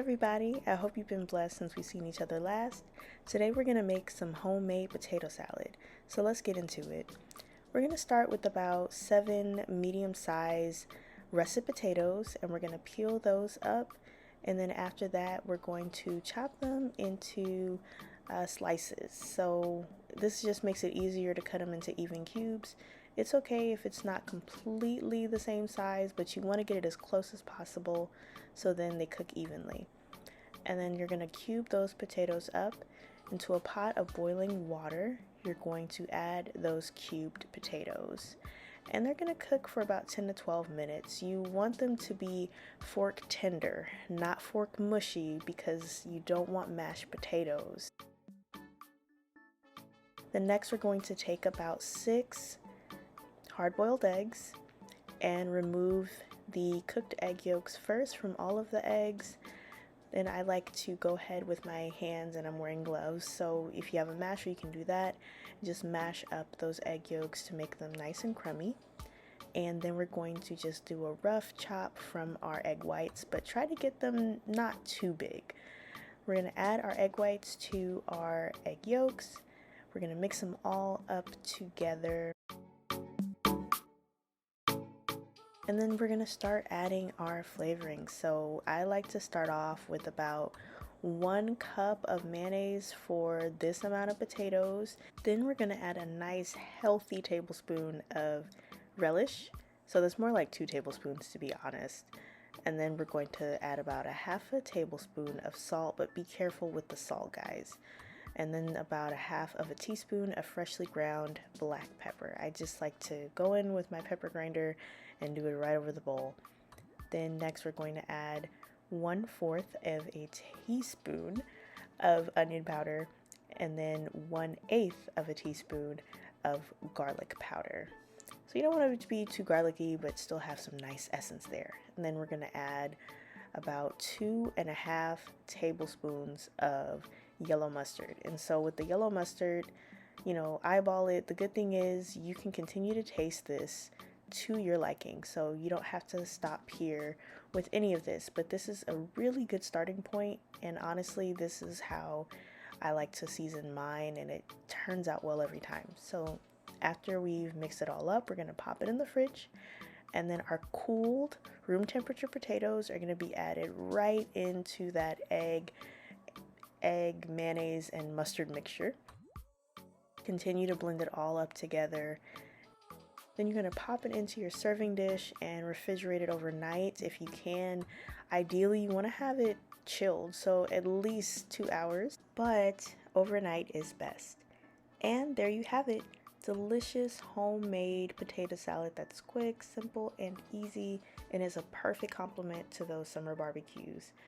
everybody, I hope you've been blessed since we've seen each other last. Today we're going to make some homemade potato salad, so let's get into it. We're going to start with about 7 medium-sized russet potatoes, and we're going to peel those up, and then after that we're going to chop them into slices. So this just makes it easier to cut them into even cubes. It's okay if it's not completely the same size, but you want to get it as close as possible so then they cook evenly. And then you're going to cube those potatoes up into a pot of boiling water. You're going to add those cubed potatoes, and they're going to cook for about 10 to 12 minutes. You want them to be fork tender, not fork mushy, because you don't want mashed potatoes. Then next we're going to take about 6 hard-boiled eggs and remove the cooked egg yolks first from all of the eggs. Then I like to go ahead with my hands, and I'm wearing gloves, so if you have a masher you can do that. Just mash up those egg yolks to make them nice and crummy. And then we're going to just do a rough chop from our egg whites, but try to get them not too big. We're going to add our egg whites to our egg yolks. We're going to mix them all up together. And then we're going to start adding our flavoring. So I like to start off with about 1 cup of mayonnaise for this amount of potatoes. Then we're going to add a nice healthy tablespoon of relish. So that's more like 2 tablespoons to be honest. And then we're going to add about a half a tablespoon of salt, but be careful with the salt, guys. And then about a half of a teaspoon of freshly ground black pepper. I just like to go in with my pepper grinder and do it right over the bowl. Then next we're going to add 1/4 of a teaspoon of onion powder, and then 1/8 of a teaspoon of garlic powder. So you don't want it to be too garlicky, but still have some nice essence there. And then we're going to add about 2.5 tablespoons of yellow mustard. And so with the yellow mustard, eyeball it. The good thing is you can continue to taste this to your liking, so you don't have to stop here with any of this, but this is a really good starting point, and honestly this is how I like to season mine, and it turns out well every time. So after we've mixed it all up, we're going to pop it in the fridge, and then our cooled room temperature potatoes are going to be added right into that egg, mayonnaise, and mustard mixture. Continue to blend it all up together. Then you're going to pop it into your serving dish and refrigerate it overnight if you can. Ideally, you want to have it chilled, so at least 2 hours, but overnight is best. And there you have it. Delicious homemade potato salad that's quick, simple, and easy, and is a perfect complement to those summer barbecues.